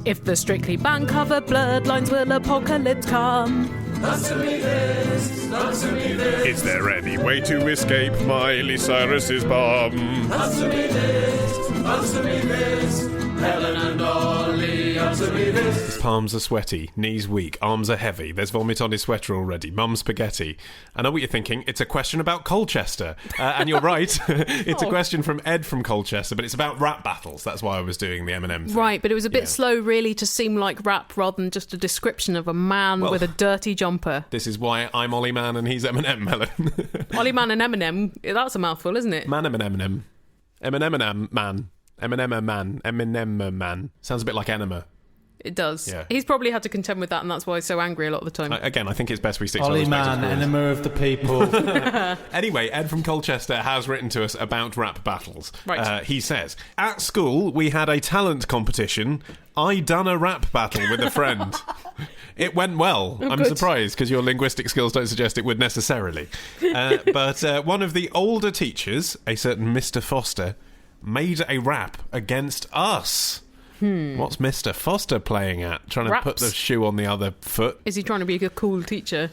If the Strictly band cover blurred lines, will apocalypse come? Answer me this, answer me this. Is there any way to escape Miley Cyrus's bum? Answer me this, answer me this. Helen and Ollie, answer me this. His palms are sweaty, knees weak, arms are heavy, there's vomit on his sweater already, mum's spaghetti. I know what you're thinking, it's a question about Colchester. And you're right, it's a question from Ed from Colchester, but it's about rap battles. That's why I was doing the Eminem thing. Right, but it was a bit slow really to seem like rap rather than just a description of a man with a dirty jumper. This is why I'm Ollie Man and he's Eminem, Helen. Ollie Man and Eminem, that's a mouthful, isn't it? Man Eminem. Eminem Man. Eminem Man. Sounds a bit like enema. It does. Yeah. He's probably had to contend with that, and that's why he's so angry a lot of the time. Again, I think it's best we stick to Ollie our Man, enema of the people. Anyway, Ed from Colchester has written to us about rap battles. Right. He says, at school, we had a talent competition. I done a rap battle with a friend. It went well. I'm good. surprised, because your linguistic skills don't suggest it would necessarily. But one of the older teachers, a certain Mr. Foster, made a rap against us. What's Mr. Foster playing at? Trying to put the shoe on the other foot? Is he trying to be a cool teacher?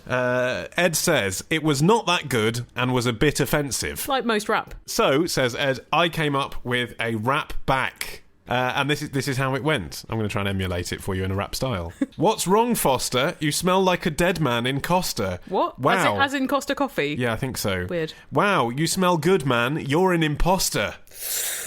Ed says, it was not that good and was a bit offensive. Like most rap. So, says Ed, I came up with a rap back. And this is how it went. I'm going to try and emulate it for you in a rap style. What's wrong, Foster? You smell like a dead man in Costa. What? Wow. As in Costa Coffee? Yeah, I think so. Weird. Wow, you smell good, man. You're an imposter.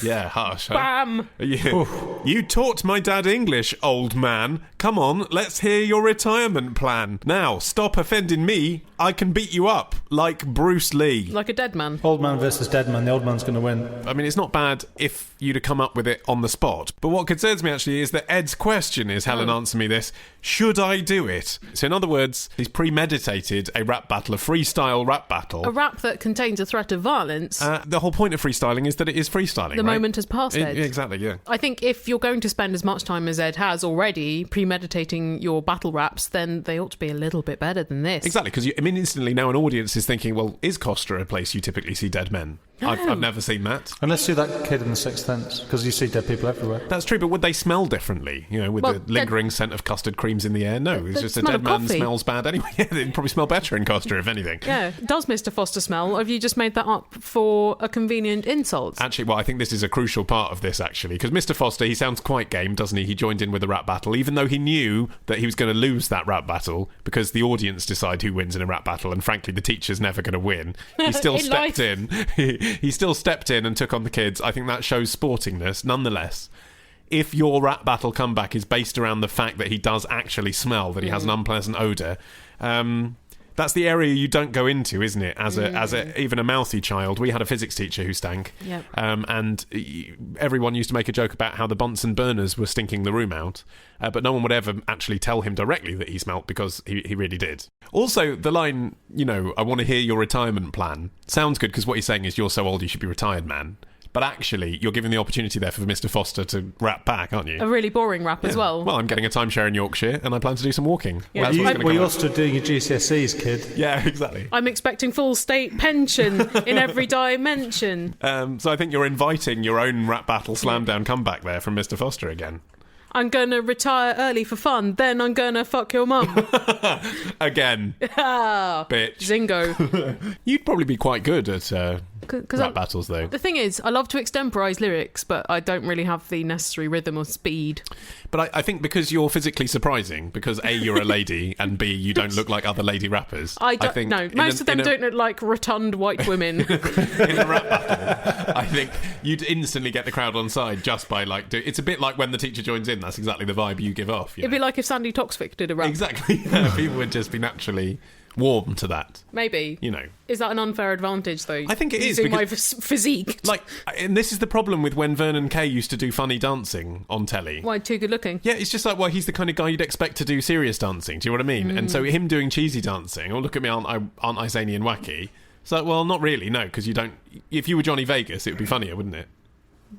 Yeah, harsh. Huh? Bam! You taught my dad English, old man. Come on, let's hear your retirement plan. Now, stop offending me. I can beat you up, like Bruce Lee. Like a dead man. Old man versus dead man. The old man's going to win. I mean, it's not bad if you'd have come up with it on the spot. But what concerns me, actually, is that Ed's question is, Helen, answer me this, should I do it? So in other words, he's premeditated a rap battle, a freestyle rap battle. A rap that contains a threat of violence. The whole point of freestyling is that it is freestyling, The right? moment has passed, Ed. Exactly, yeah. I think if you're going to spend as much time as Ed has already premeditating your battle raps, then they ought to be a little bit better than this. Exactly, because instantly now an audience is thinking, well, is Costa a place you typically see dead men? No. I've never seen that. Unless you're that kid in the Sixth Sense, because you see dead people everywhere. That's true, but would they smell differently? You know, with the lingering scent of custard creams in the air? No, it's just a dead man smells bad anyway. Yeah, they'd probably smell better in Costa, if anything. Yeah. Does Mr. Foster smell, or have you just made that up for a convenient insult? Actually, well, I think this is a crucial part of this, actually, because Mr. Foster, he sounds quite game, doesn't he? He joined in with the rap battle, even though he knew that he was going to lose that rap battle, because the audience decide who wins in a rap battle, and frankly, the teacher's never going to win. He still stepped in. He still stepped in and took on the kids. I think that shows sportingness. Nonetheless, if your rap battle comeback is based around the fact that he does actually smell, that he has an unpleasant odour, that's the area you don't go into, isn't it? As even a mouthy child. We had a physics teacher who stank, yep. And everyone used to make a joke about how the Bunsen burners were stinking the room out, but no one would ever actually tell him directly that he smelt, because he really did. Also, the line, I want to hear your retirement plan, sounds good, because what he's saying is, you're so old you should be retired, man. But actually, you're giving the opportunity there for Mr. Foster to rap back, aren't you? A really boring rap as well. Well, I'm getting a timeshare in Yorkshire, and I plan to do some walking. Yeah. You're also doing your GCSEs, kid. Yeah, exactly. I'm expecting full state pension in every dimension. So I think you're inviting your own rap battle slam down comeback there from Mr. Foster again. I'm going to retire early for fun, then I'm going to fuck your mum. Again. Bitch. Zingo. You'd probably be quite good at rap battles, though. The thing is, I love to extemporise lyrics, but I don't really have the necessary rhythm or speed. But I think because you're physically surprising, because A, you're a lady, and B, you don't look like other lady rappers. I think no, most of them don't look like rotund white women. In a rap battle, I think you'd instantly get the crowd on side just by it's a bit like when the teacher joins in. That's exactly the vibe you give off. It'd be like if Sandy Toksvik did a rap. Exactly. People would just be naturally warm to that. Maybe. You know. Is that an unfair advantage, though? I think it is. Using my physique. And this is the problem with when Vernon Kay used to do funny dancing on telly. Why, too good looking? Yeah, it's just like, well, he's the kind of guy you'd expect to do serious dancing. Do you know what I mean? And so him doing cheesy dancing, look at me, aren't I zany and wacky? It's like, well, not really, no, because you don't... If you were Johnny Vegas, it would be funnier, wouldn't it?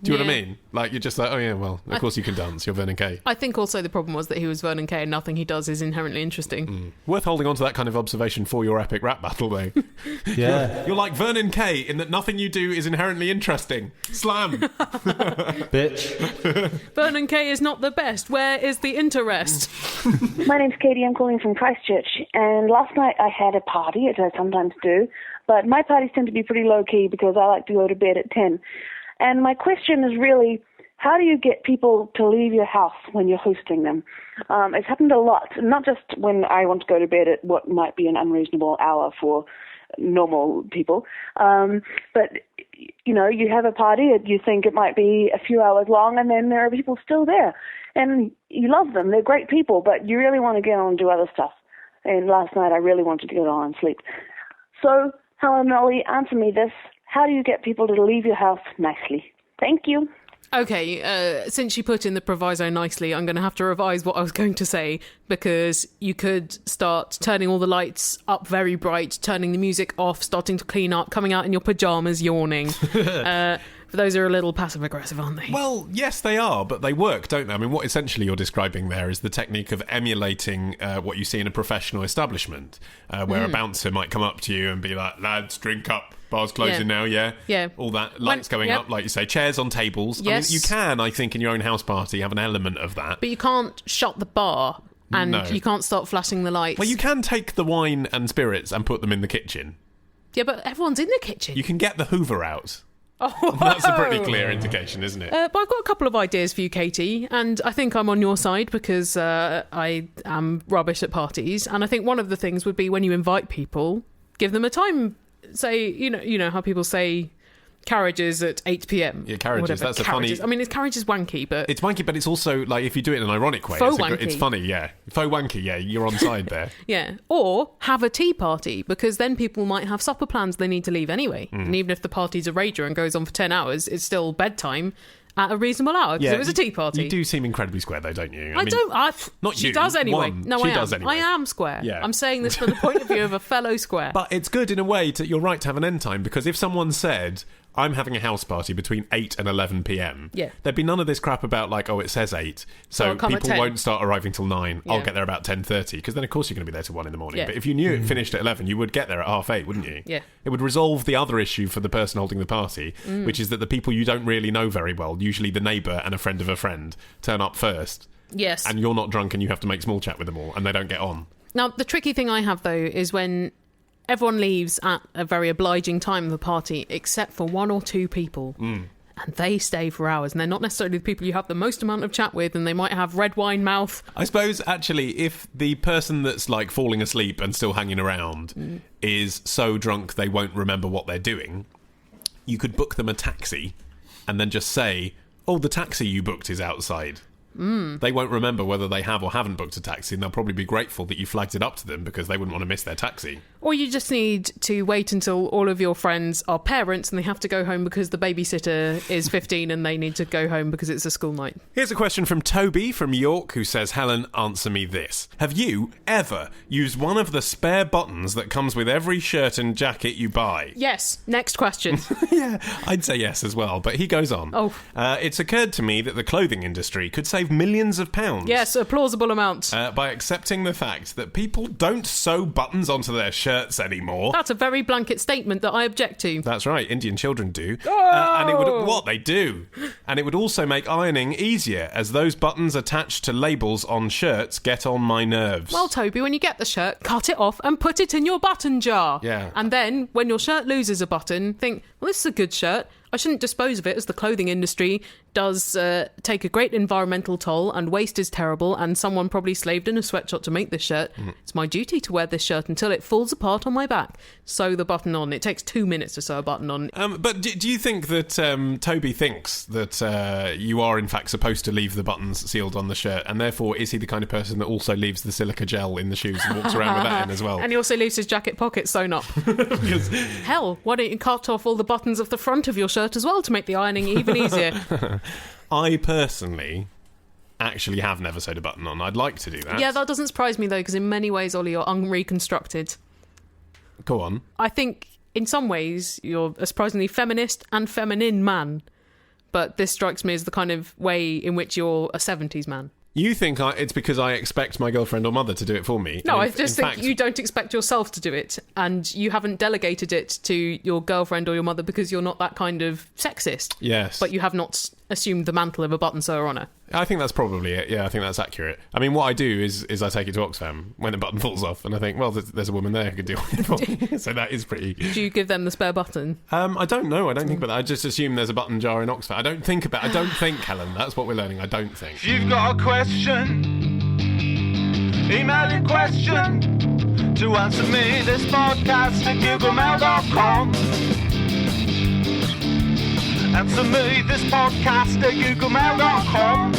Do you know what I Yeah. mean? Like, you're just like, oh yeah, well, of course you can dance. You're Vernon Kay. I think also the problem was that he was Vernon Kay and nothing he does is inherently interesting. Worth holding on to that kind of observation for your epic rap battle, though. Yeah. You're like Vernon Kay in that nothing you do is inherently interesting. Slam. Bitch. Vernon Kay is not the best. Where is the interest? My name's Katie. I'm calling from Christchurch. And last night I had a party, as I sometimes do. But my parties tend to be pretty low-key because I like to go to bed at 10. And my question is really, how do you get people to leave your house when you're hosting them? It's happened a lot, not just when I want to go to bed at what might be an unreasonable hour for normal people. But, you know, you have a party, you think it might be a few hours long, and then there are people still there. And you love them, they're great people, but you really want to get on and do other stuff. And last night I really wanted to get on and sleep. So, Helen and Ollie, answer me this. How do you get people to leave your house nicely? Thank you. Okay, since you put in the proviso nicely, I'm going to have to revise what I was going to say, because you could start turning all the lights up very bright, turning the music off, starting to clean up, coming out in your pyjamas, yawning. Those are a little passive-aggressive, aren't they? Well, yes, they are, but they work, don't they? I mean, what essentially you're describing there is the technique of emulating what you see in a professional establishment, where a bouncer might come up to you and be like, lads, drink up. Bar's closing now, yeah? Yeah. All that. Lights going up, like you say. Chairs on tables. Yes. I mean, you can, I think, in your own house party have an element of that. But you can't shut the bar, and No. you can't start flashing the lights. Well, you can take the wine and spirits and put them in the kitchen. Yeah, but everyone's in the kitchen. You can get the Hoover out. Oh, That's a pretty clear indication, isn't it? But I've got a couple of ideas for you, Katie, and I think I'm on your side because I am rubbish at parties. And I think one of the things would be when you invite people, give them a time. Say, you know how people say carriages at 8 p.m. Yeah, carriages. That's carriages. a funny. I mean, carriage is wanky, but It's wanky, but it's also like if you do it in an ironic way, Faux it's wanky. funny. Yeah, faux wanky. Yeah, you're on side there. yeah. Or have a tea party, because then people might have supper plans they need to leave anyway. And even if the party's a rager and goes on for 10 hours, it's still bedtime at a reasonable hour because it was a tea party. You do seem incredibly square, though, don't you? I don't. not she you, does anyway. one. No, She I am. does anyway. I am square. Yeah. I'm saying this from the point of view of a fellow square. But it's good in a way. You're right to have an end time, because if someone said, I'm having a house party between 8 and 11 p.m. Yeah. There'd be none of this crap about like, oh, it says 8, so I'll come at people 10. won't start arriving till 9. Yeah. I'll get there about 10:30, because then of course you're going to be there till 1 in the morning. Yeah. But if you knew it finished at 11, you would get there at 8:30, wouldn't you? Yeah. It would resolve the other issue for the person holding the party, which is that the people you don't really know very well, usually the neighbour and a friend of a friend, turn up first, Yes. and you're not drunk and you have to make small chat with them all, and they don't get on. Now, the tricky thing I have, though, is when everyone leaves at a very obliging time of the party, except for one or two people. And they stay for hours, and they're not necessarily the people you have the most amount of chat with, and they might have red wine mouth. I suppose, actually, if the person that's like falling asleep and still hanging around is so drunk they won't remember what they're doing, you could book them a taxi and then just say, oh, the taxi you booked is outside. They won't remember whether they have or haven't booked a taxi, and they'll probably be grateful that you flagged it up to them, because they wouldn't want to miss their taxi. Or you just need to wait until all of your friends are parents and they have to go home because the babysitter is 15 and they need to go home because it's a school night. Here's a question from Toby from York, who says, Helen, answer me this. Have you ever used one of the spare buttons that comes with every shirt and jacket you buy? Yes. Next question. Yeah, I'd say yes as well, but he goes on. Oh. It's occurred to me that the clothing industry could save millions of pounds. Yes, a plausible amount. By accepting the fact that people don't sew buttons onto their shirts anymore. That's a very blanket statement that I object to. That's right, Indian children do. Oh! And it would, what they do. And it would also make ironing easier, as those buttons attached to labels on shirts get on my nerves. Well, Toby, when you get the shirt, cut it off and put it in your button jar. Yeah. And then, when your shirt loses a button, think, well, this is a good shirt. I shouldn't dispose of it, as the clothing industry does take a great environmental toll, and waste is terrible, and someone probably slaved in a sweatshop to make this shirt. It's my duty to wear this shirt until it falls apart on my back. Sew the button on. It takes 2 minutes to sew a button on. But do you think that Toby thinks that you are in fact supposed to leave the buttons sealed on the shirt, and therefore is he the kind of person that also leaves the silica gel in the shoes and walks around with that in as well? And he also leaves his jacket pockets sewn up. Hell, why don't you cut off all the buttons of the front of your shirt as well to make the ironing even easier? I personally actually have never sewed a button on. I'd like to do that. Yeah, that doesn't surprise me, though, because in many ways, Ollie, you're unreconstructed. Go on. I think in some ways you're a surprisingly feminist and feminine man, but this strikes me as the kind of way in which you're a 70s man. You think it's because I expect my girlfriend or mother to do it for me? No, And I just think you don't expect yourself to do it, and you haven't delegated it to your girlfriend or your mother because you're not that kind of sexist. Yes. But you have not assumed the mantle of a button sewer on her. I think that's probably it. Yeah, I think that's accurate. I mean, what I do is I take it to Oxfam when a button falls off, and I think, well, there's a woman there who could deal with it for me. So that is pretty... Do you give them the spare button? I don't know. I don't think about that. I just assume there's a button jar in Oxfam. I don't think, Helen. That's what we're learning. I don't think. If you've got a question, email your question to answer me this podcast at googlemail.com. Answer me this podcast at googlemail.com.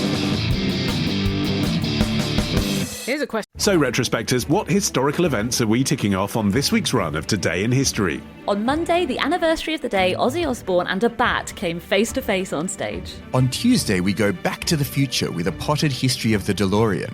Here's a question. So, retrospectors, what historical events are we ticking off on this week's run of Today in History? On Monday, the anniversary of the day Ozzy Osbourne and a bat came face to face on stage. On Tuesday, we go back to the future with a potted history of the DeLorean.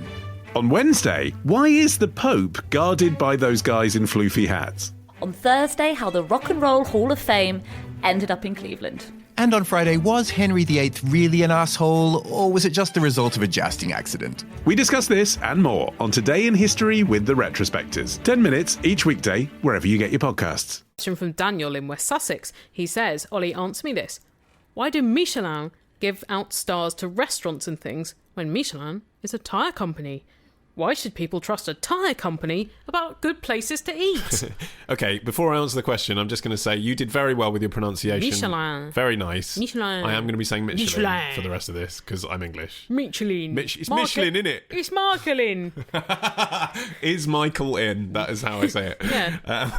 On Wednesday, why is the Pope guarded by those guys in floofy hats? On Thursday, how the Rock and Roll Hall of Fame ended up in Cleveland. And on Friday, was Henry VIII really an asshole, or was it just the result of a jousting accident? We discuss this and more on Today in History with the Retrospectors. 10 minutes each weekday, wherever you get your podcasts. Question from Daniel in West Sussex. He says, Ollie, answer me this. Why do Michelin give out stars to restaurants and things when Michelin is a tyre company? Why should people trust a tyre company about good places to eat? Okay, before I answer the question, I'm just going to say you did very well with your pronunciation. Michelin. Very nice. Michelin. I am going to be saying Michelin, Michelin. for the rest of this because I'm English. Michelin. It's Michelin, innit? It's Michelin. Is Michael in? That is how I say it. Yeah.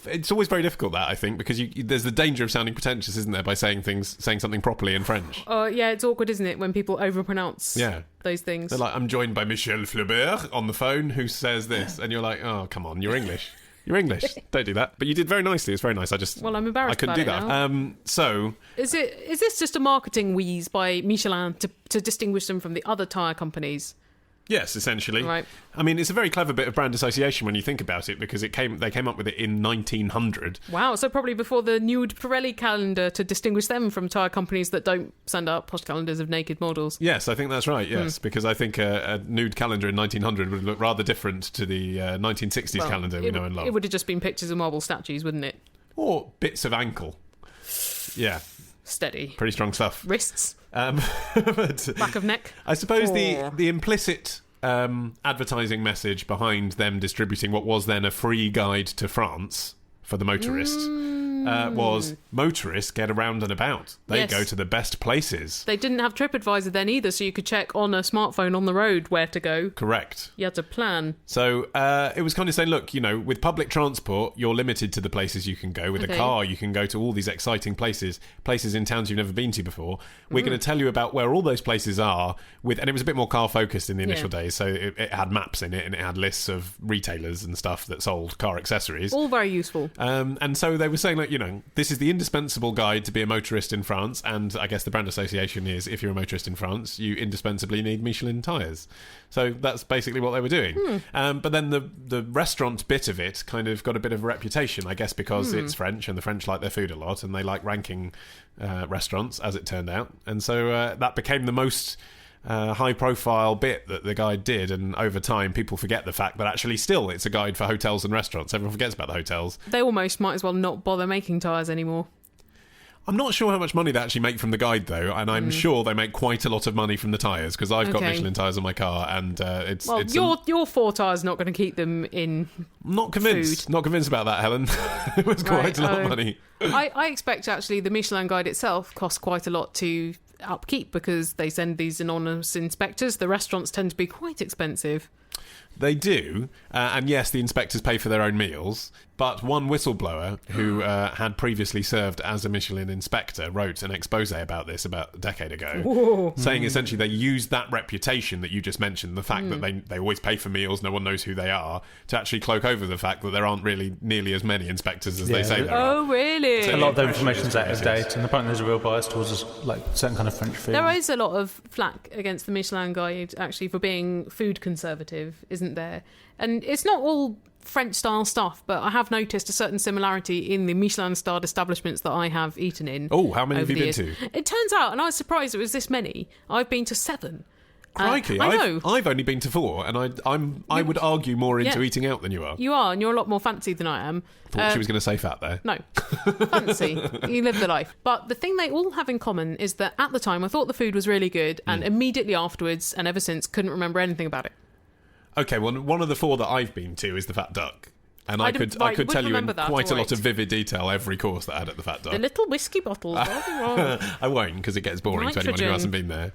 It's always very difficult, that, I think, because there's the danger of sounding pretentious, isn't there, by saying something properly in French. Yeah, it's awkward, isn't it, when people overpronounce those things. They're like, I'm joined by Michel Flaubert on the phone who says this, and you're like, oh, come on, you're English. You're English. Don't do that. But you did very nicely. It's very nice. Well, I'm embarrassed. I couldn't do that. Now. So is this just a marketing wheeze by Michelin to distinguish them from the other tyre companies? Yes, essentially. Right. I mean, it's a very clever bit of brand association when you think about it, because they came up with it in 1900. Wow, so probably before the nude Pirelli calendar to distinguish them from tyre companies that don't send out posh calendars of naked models. Yes, I think that's right, yes, because I think a nude calendar in 1900 would look rather different to the 1960s calendar we know and love. It would have just been pictures of marble statues, wouldn't it? Or bits of ankle. Yeah. Steady. Pretty strong stuff. Wrists. But back of neck. I suppose the implicit advertising message behind them distributing what was then a free guide to France for the motorist was motorists get around and about. They go to the best places. They didn't have TripAdvisor then either, so you could check on a smartphone on the road where to go. Correct. You had to plan. So it was kind of saying, look, with public transport, you're limited to the places you can go. With a car, you can go to all these exciting places in towns you've never been to before. We're going to tell you about where all those places are, and it was a bit more car-focused in the initial days, so it had maps in it, and it had lists of retailers and stuff that sold car accessories. All very useful. And so they were saying, like, this is the indispensable guide to be a motorist in France, and I guess the brand association is, if you're a motorist in France, you indispensably need Michelin tyres. So that's basically what they were doing. But then the restaurant bit of it kind of got a bit of a reputation, I guess, because it's French, and the French like their food a lot, and they like ranking restaurants, as it turned out. And so that became the most high-profile bit that the guide did, and over time people forget the fact that actually still it's a guide for hotels and restaurants. Everyone forgets about the hotels. They almost might as well not bother making tyres anymore. I'm not sure how much money they actually make from the guide, though, and I'm sure they make quite a lot of money from the tyres, because I've got Michelin tyres on my car, and it's... Well, your 4 tyres not going to keep them in Not convinced. food. Not convinced about that, Helen. It was quite a lot of money. I expect, actually, the Michelin guide itself costs quite a lot to upkeep, because they send these anonymous inspectors. The restaurants tend to be quite expensive. They do, and yes, the inspectors pay for their own meals, but one whistleblower who had previously served as a Michelin inspector wrote an expose about this about a decade ago, saying essentially they used that reputation that you just mentioned, the fact that they always pay for meals, no one knows who they are, to actually cloak over the fact that there aren't really nearly as many inspectors as they say there are. Oh, really? So A lot of the information's out of date, and apparently there's a real bias towards certain kind of French food. There is a lot of flack against the Michelin guide, actually, for being food conservative, isn't there? And it's not all French-style stuff, but I have noticed a certain similarity in the Michelin-starred establishments that I have eaten in. Oh, how many have over you the been years. to? It turns out, and I was surprised it was this many, I've been to 7. Crikey, I know. I've only been to 4, and I would argue more into eating out than you are. You are, and you're a lot more fancy than I am. Thought she was going to say fat there. No. Fancy. You live the life. But the thing they all have in common is that at the time I thought the food was really good, and immediately afterwards, and ever since, couldn't remember anything about it. Okay, well, one of the 4 that I've been to is the Fat Duck. And I could tell you in quite a lot of vivid detail every course that I had at the Fat Duck. The little whiskey bottles. I won't, because it gets boring to anyone who hasn't been there.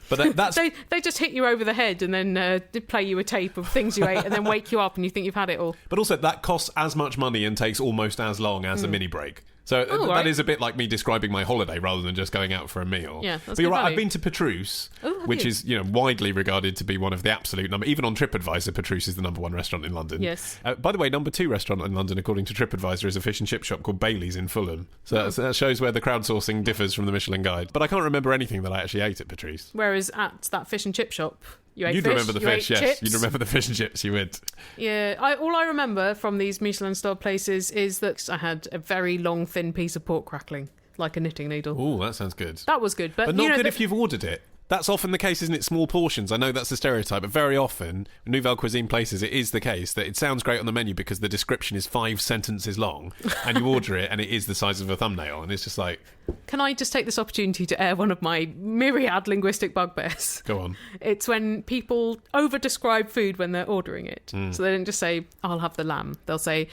But that's they just hit you over the head and then play you a tape of things you ate and then wake you up and you think you've had it all. But also, that costs as much money and takes almost as long as a mini break. So that is a bit like me describing my holiday rather than just going out for a meal. Yeah, that's but you're good right. value. I've been to Petrus, which is widely regarded to be one of the absolute number. Even on TripAdvisor, Petrus is the number 1 restaurant in London. Yes. By the way, number 2 restaurant in London, according to TripAdvisor, is a fish and chip shop called Bailey's in Fulham. So that shows where the crowdsourcing differs from the Michelin Guide. But I can't remember anything that I actually ate at Petrus. Whereas at that fish and chip shop, you'd remember the fish, yes. Chips. You'd remember the fish and chips, you would. Yeah, all I remember from these Michelin-starred places is that I had a very long, thin piece of pork crackling, like a knitting needle. Oh, that sounds good. That was good. But not good if you've ordered it. That's often the case, isn't it? Small portions. I know that's a stereotype, but very often, Nouvelle Cuisine places, it is the case that it sounds great on the menu because the description is 5 sentences long, and you order it, and it is the size of a thumbnail, and it's just like... Can I just take this opportunity to air one of my myriad linguistic bugbears? Go on. It's when people over-describe food when they're ordering it. So they don't just say, I'll have the lamb. They'll say...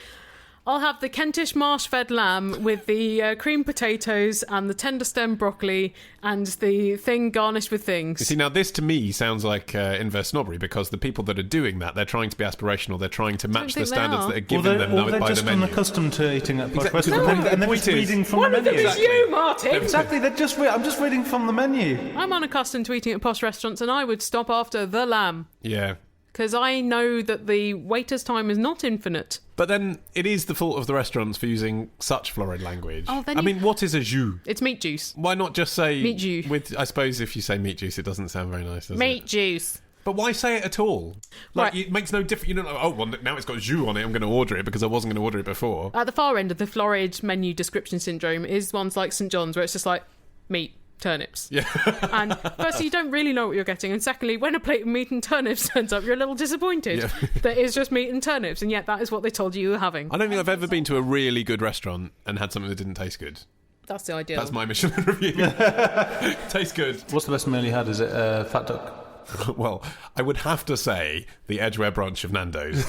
I'll have the Kentish marsh-fed lamb with the cream potatoes and the tender stem broccoli and the thing garnished with things. You see, now this to me sounds like inverse snobbery because the people that are doing that, they're trying to be aspirational, they're trying to match the standards that are given them they're by the just menu. unaccustomed to eating at posh Exactly. restaurants, No, and they're the just point is- reading from One the of them menu. is you, Martin! Exactly, I'm just reading from the menu. I'm unaccustomed to eating at posh restaurants and I would stop after the lamb. Yeah. Because I know that the waiter's time is not infinite. But then it is the fault of the restaurants for using such florid language. Oh, then I mean, what is a jus? It's meat juice. Why not just say... Meat jus. I suppose if you say meat juice, it doesn't sound very nice, does it? Meat juice. But why say it at all? Like, Right. it makes no difference. You don't know, oh, well, now it's got jus on it, I'm going to order it because I wasn't going to order it before. At the far end of the florid menu description syndrome is ones like St John's where it's just like meat, turnips. Yeah. And firstly, you don't really know what you're getting, and secondly, when a plate of meat and turnips turns up, you're a little disappointed that it's just meat and turnips, and yet that is what they told you were having. I don't think I've ever been to a really good restaurant and had something that didn't taste good. That's the ideal. That's my Michelin review. Tastes good. What's the best meal you had? Is it Fat Duck? Well, I would have to say the Edgware branch of Nando's,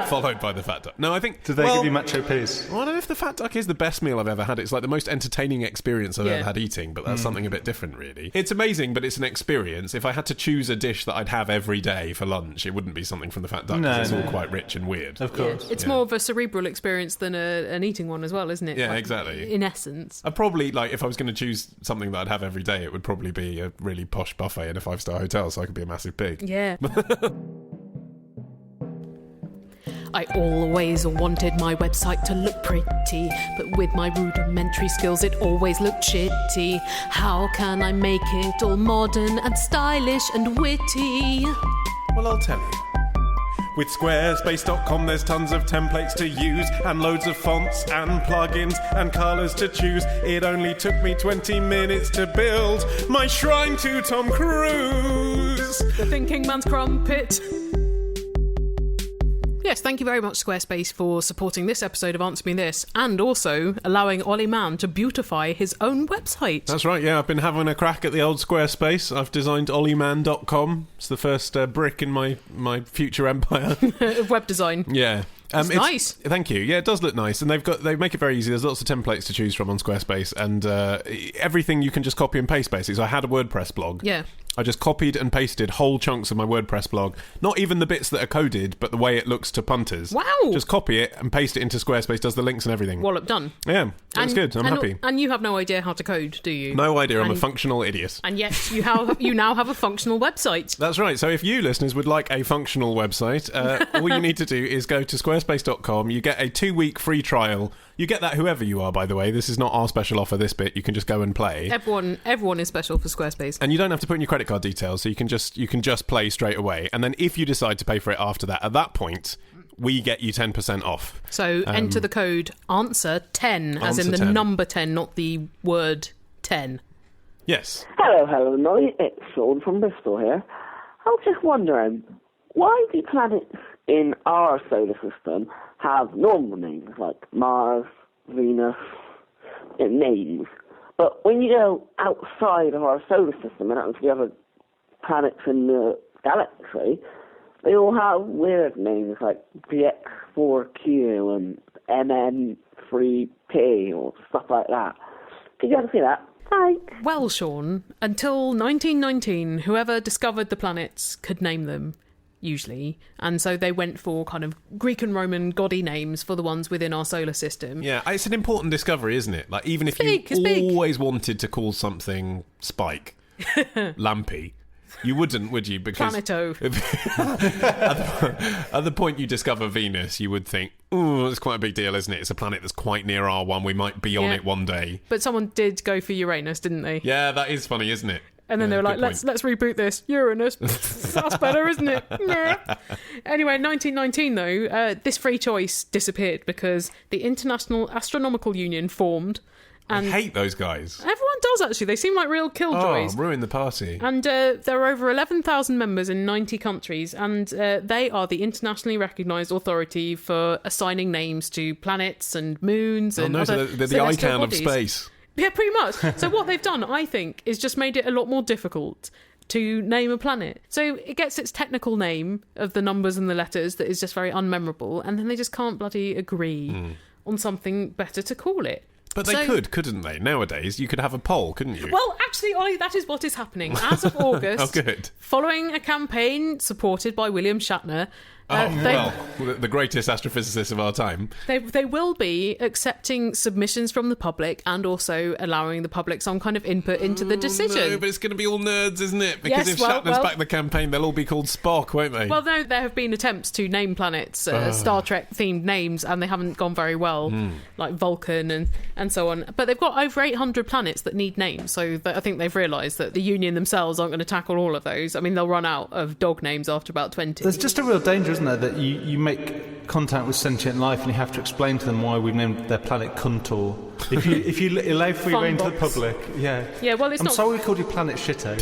followed by the Fat Duck. No, I think... Did they give you macho peas? Well, I don't know if the Fat Duck is the best meal I've ever had. It's like the most entertaining experience I've Yeah. ever had eating, but that's something a bit different, really. It's amazing, but it's an experience. If I had to choose a dish that I'd have every day for lunch, it wouldn't be something from the Fat Duck, 'cause it's all quite rich and weird. Of course. It's more of a cerebral experience than an eating one as well, isn't it? Yeah, Like, exactly. In essence. I'd probably, like, if I was going to choose something that I'd have every day, it would probably be a really posh buffet in a 5-star hotel, so I could be a massive pig. Yeah. I always wanted my website to look pretty, but with my rudimentary skills it always looked shitty. How can I make it all modern and stylish and witty? Well, I'll tell you. With Squarespace.com there's tons of templates to use and loads of fonts and plugins and colours to choose. It only took me 20 minutes to build my shrine to Tom Cruise. The thinking man's crumpet. Yes, thank you very much, Squarespace, for supporting this episode of Answer Me This, and also allowing Ollie Mann to beautify his own website. That's right, yeah, I've been having a crack at the old Squarespace. I've designed ollieman.com. It's the first brick in my future empire. Web design. Yeah. It's nice. Thank you. Yeah, it does look nice, and they make it very easy. There's lots of templates to choose from on Squarespace, and everything you can just copy and paste. Basically, so I had a WordPress blog. Yeah. I just copied and pasted whole chunks of my WordPress blog. Not even the bits that are coded, but the way it looks to punters. Wow. Just copy it and paste it into Squarespace. Does the links and everything. Wallop done. Yeah, that's good. I'm happy. And you have no idea how to code, do you? No idea. I'm a functional idiot. And yet you now have a functional website. That's right. So if you listeners would like a functional website, all you need to do is go to squarespace.com. You get a 2-week free trial. You get that whoever you are, by the way. This is not our special offer, this bit. You can just go and play. Everyone is special for Squarespace. And you don't have to put in your credit card details, so you can just play straight away. And then if you decide to pay for it after that, at that point, we get you 10% off. So enter the code answer 10, as in the 10. number 10, not the word 10. Yes. Hello, Molly. It's Sean from Bristol here. I was just wondering, why do planets in our solar system have normal names like Mars, Venus, and names? But when you go outside of our solar system and out into the other planets in the galaxy, they all have weird names like BX4Q and MN3P or stuff like that. Did you ever see that? Hi. Well, Sean, until 1919, whoever discovered the planets could name them, usually. And so they went for kind of Greek and Roman gaudy names for the ones within our solar system. Yeah, it's an important discovery, isn't it? Like, even if you always wanted to call something Spike, Lampy, you wouldn't, would you? Because Planeto. at the point you discover Venus, you would think, oh, it's quite a big deal, isn't it? It's a planet that's quite near our one. We might be on it one day. But someone did go for Uranus, didn't they? Yeah, that is funny, isn't it? And then they were like, let's reboot this. Uranus. That's better, isn't it? Anyway, in 1919, though, this free choice disappeared because the International Astronomical Union formed. And I hate those guys. Everyone does, actually. They seem like real killjoys. Oh, ruin the party. And there are over 11,000 members in 90 countries, and they are the internationally recognised authority for assigning names to planets and moons and other so they're the celestial ICANN of bodies. space. Yeah, pretty much. So what they've done, I think, is just made it a lot more difficult to name a planet. So it gets its technical name of the numbers and the letters that is just very unmemorable, and then they just can't bloody agree on something better to call it. But they couldn't they? Nowadays, you could have a poll, couldn't you? Well, actually, Ollie, that is what is happening. As of August, good. Following a campaign supported by William Shatner, the greatest astrophysicist of our time. They will be accepting submissions from the public and also allowing the public some kind of input into the decision. No, but it's going to be all nerds, isn't it? Because Yes, if Shatner's back the campaign, they'll all be called Spock, won't they? Well, no, there have been attempts to name planets, Star Trek-themed names, and they haven't gone very well, like Vulcan and so on. But they've got over 800 planets that need names, so I think they've realised that the Union themselves aren't going to tackle all of those. I mean, they'll run out of dog names after about 20. There's just a real danger, isn't there, that you make contact with sentient life and you have to explain to them why we've named their planet Cuntor. If you allow free rein to the public, yeah. Well, I'm sorry we called you Planet Shito.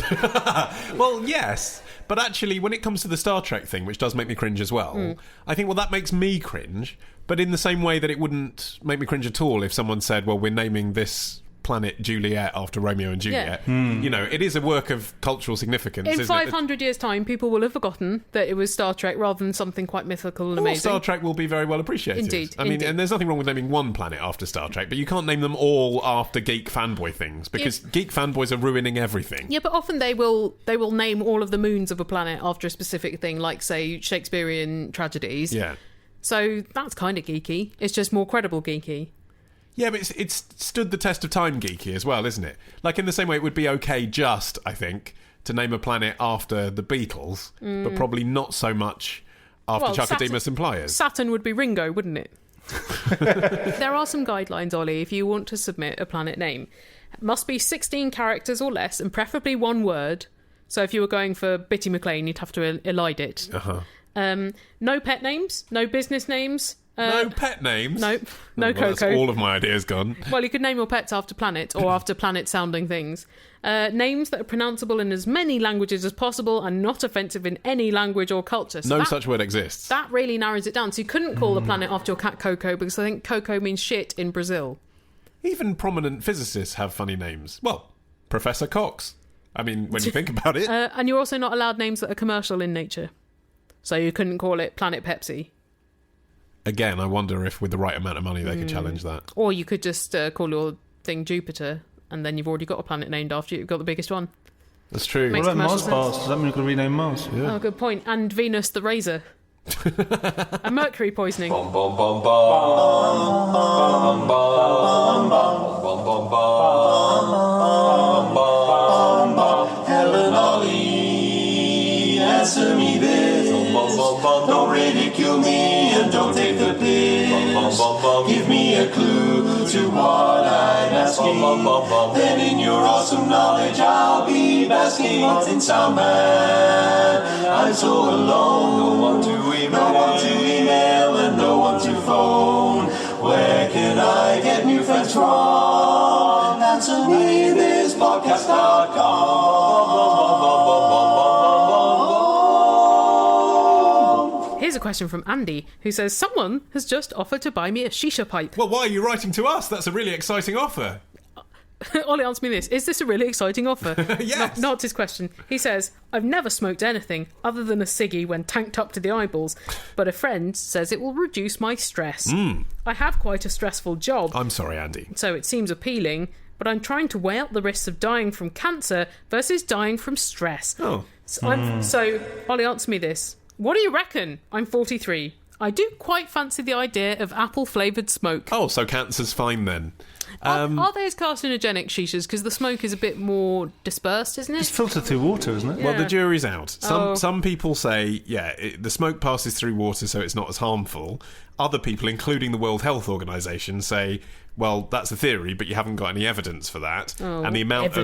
Well, yes, but actually, when it comes to the Star Trek thing, which does make me cringe as well, I think, well, that makes me cringe, but in the same way that it wouldn't make me cringe at all if someone said, well, we're naming this planet Juliet after Romeo and Juliet. You know, it is a work of cultural significance. In 500 years' time, people will have forgotten that it was Star Trek rather than something quite mythical and amazing. Star Trek will be very well appreciated. Indeed. I mean, and there's nothing wrong with naming one planet after Star Trek, but you can't name them all after geek fanboy things, because geek fanboys are ruining everything. Yeah, but often they will name all of the moons of a planet after a specific thing, like, say, Shakespearean tragedies. Yeah. So that's kind of geeky. It's just more credible geeky. Yeah, but it's stood the test of time geeky as well, isn't it? Like, in the same way it would be okay just, I think, to name a planet after the Beatles, but probably not so much after Chuckademus and Pliers. Saturn would be Ringo, wouldn't it? There are some guidelines, Ollie, if you want to submit a planet name. It must be 16 characters or less, and preferably one word. So if you were going for Bitty McLean, you'd have to elide it. No pet names, no business names. No pet names? No Coco. That's all of my ideas gone. Well, you could name your pets after planets or after planet-sounding things. Names that are pronounceable in as many languages as possible and not offensive in any language or culture. So no such word exists. That really narrows it down. So you couldn't call the planet after your cat Coco, because I think Coco means shit in Brazil. Even prominent physicists have funny names. Well, Professor Cox. I mean, when you think about it. And you're also not allowed names that are commercial in nature. So you couldn't call it Planet Pepsi. Again, I wonder if with the right amount of money they could challenge that. Or you could just call your thing Jupiter, and then you've already got a planet named after you. You've got the biggest one. That's true. Makes What about commercial Mars bars? sense. Does that mean we've got to rename Mars? Yeah. Oh, good point. And Venus the Razor. And mercury poisoning. Bum bum bum bum bum bum bum bum bum bum. Helen Ollie, answer me this. Don't ridicule me and don't take the piss. Give me a clue to what I'm asking. Then in your awesome knowledge I'll be basking out in summer. I'm so alone, no one to email, and no one to phone. Where can I get new friends from? Answer me this podcast.com. Here's a question from Andy, who says, someone has just offered to buy me a shisha pipe. Well, why are you writing to us? That's a really exciting offer. Ollie, answer me this. Is this a really exciting offer? Yes. Not his question. He says, I've never smoked anything other than a ciggy when tanked up to the eyeballs, but a friend says it will reduce my stress. I have quite a stressful job. I'm sorry, Andy. So it seems appealing, but I'm trying to weigh up the risks of dying from cancer versus dying from stress. Oh. So Ollie, answer me this. What do you reckon? I'm 43. I do quite fancy the idea of apple-flavoured smoke. Oh, so cancer's fine then. Are they as carcinogenic, shishas? Because the smoke is a bit more dispersed, isn't it? It's filtered through water, isn't it? Yeah. Well, the jury's out. Some people say, the smoke passes through water, so it's not as harmful. Other people, including the World Health Organization, say, well, that's a theory, but you haven't got any evidence for that. And the amount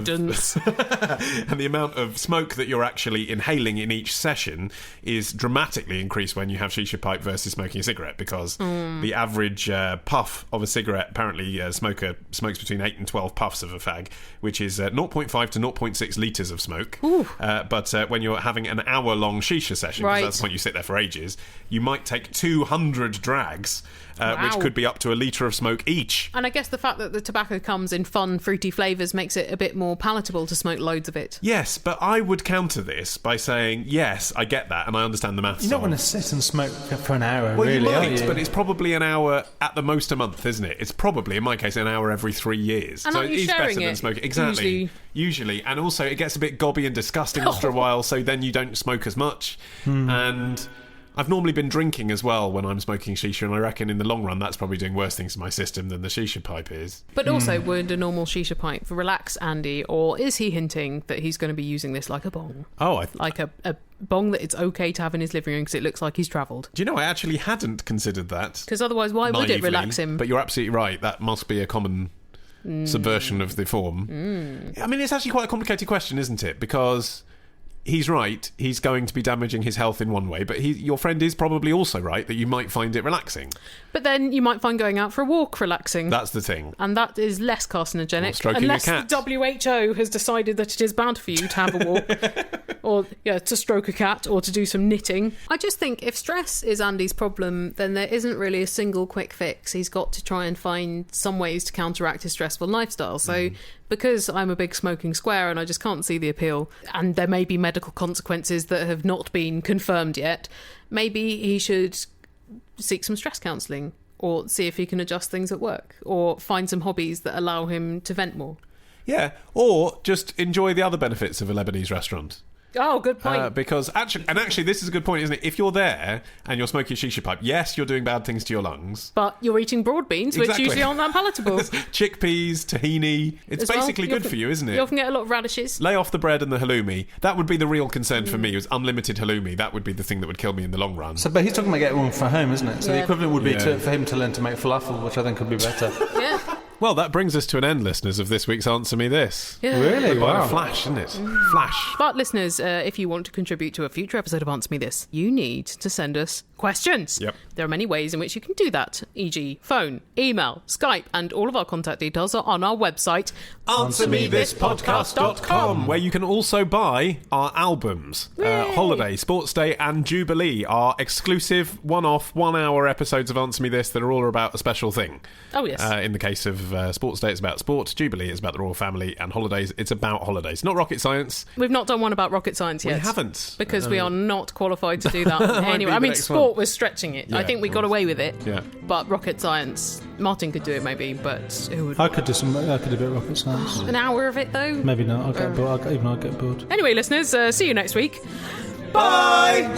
of smoke that you're actually inhaling in each session is dramatically increased when you have shisha pipe versus smoking a cigarette, because the average puff of a cigarette, apparently a smoker smokes between 8 and 12 puffs of a fag, which is 0.5 to 0.6 litres of smoke. But when you're having an hour-long shisha session, because that's the point you sit there for ages, you might take 200 drags, which could be up to a litre of smoke each. And I guess the fact that the tobacco comes in fun, fruity flavours makes it a bit more palatable to smoke loads of it. Yes, but I would counter this by saying, yes, I get that, and I understand the maths. You're not going to sit and smoke for an hour, well, really, you might, are you? But it's probably an hour at the most a month, isn't it? It's probably, in my case, an hour every 3 years. And so aren't you it is sharing better than it? smoking. Exactly. Usually. And also, it gets a bit gobby and disgusting after a while, so then you don't smoke as much. And I've normally been drinking as well when I'm smoking shisha, and I reckon in the long run that's probably doing worse things to my system than the shisha pipe is. But also, would a normal shisha pipe relax Andy, or is he hinting that he's going to be using this like a bong? Like a bong that it's okay to have in his living room because it looks like he's travelled? Do you know, I actually hadn't considered that. Because otherwise, why would it relax him? But you're absolutely right, that must be a common subversion of the form. I mean, it's actually quite a complicated question, isn't it? Because he's right, he's going to be damaging his health in one way, but your friend is probably also right that you might find it relaxing. But then you might find going out for a walk relaxing. That's the thing. And that is less carcinogenic. Or stroking unless a cat. the WHO has decided that it is bad for you to have a walk. Or, to stroke a cat or to do some knitting. I just think if stress is Andy's problem, then there isn't really a single quick fix. He's got to try and find some ways to counteract his stressful lifestyle. So because I'm a big smoking square and I just can't see the appeal, and there may be medical consequences that have not been confirmed yet, maybe he should seek some stress counselling, or see if he can adjust things at work, or find some hobbies that allow him to vent more. Yeah, or just enjoy the other benefits of a Lebanese restaurant. Oh, good point. Because actually, this is a good point, isn't it? If you're there and you're smoking a shisha pipe, yes, you're doing bad things to your lungs. But you're eating broad beans, which usually aren't that palatable. Chickpeas, tahini. It's basically good for you, isn't it? You often get a lot of radishes. Lay off the bread and the halloumi. That would be the real concern for me, was unlimited halloumi. That would be the thing that would kill me in the long run. So, but he's talking about getting one for home, isn't it? So the equivalent would be for him to learn to make falafel, which I think could be better. Yeah. Well, that brings us to an end, listeners, of this week's Answer Me This. Yeah. Really? Wow. A flash, isn't it? Flash. But listeners, if you want to contribute to a future episode of Answer Me This, you need to send us questions. Yep. There are many ways in which you can do that, e.g. phone, email, Skype, and all of our contact details are on our website, AnswerMeThisPodcast.com, where you can also buy our albums. Holiday, Sports Day and Jubilee are exclusive, one-off, 1 hour episodes of Answer Me This that are all about a special thing. Oh, yes. In the case of Sports Day, it's about sport. Jubilee is about the royal family. And Holidays, it's about holidays. Not rocket science. We've not done one about rocket science yet. We haven't. Because we are not qualified to do that. Anyway, I mean, sport was stretching it. Yeah, I think we got away with it. Yeah. But rocket science, Martin could do it maybe, but who would? I could do a bit of rocket science. An hour of it, though? Maybe not. I'll get bored. Anyway, listeners, see you next week. Bye!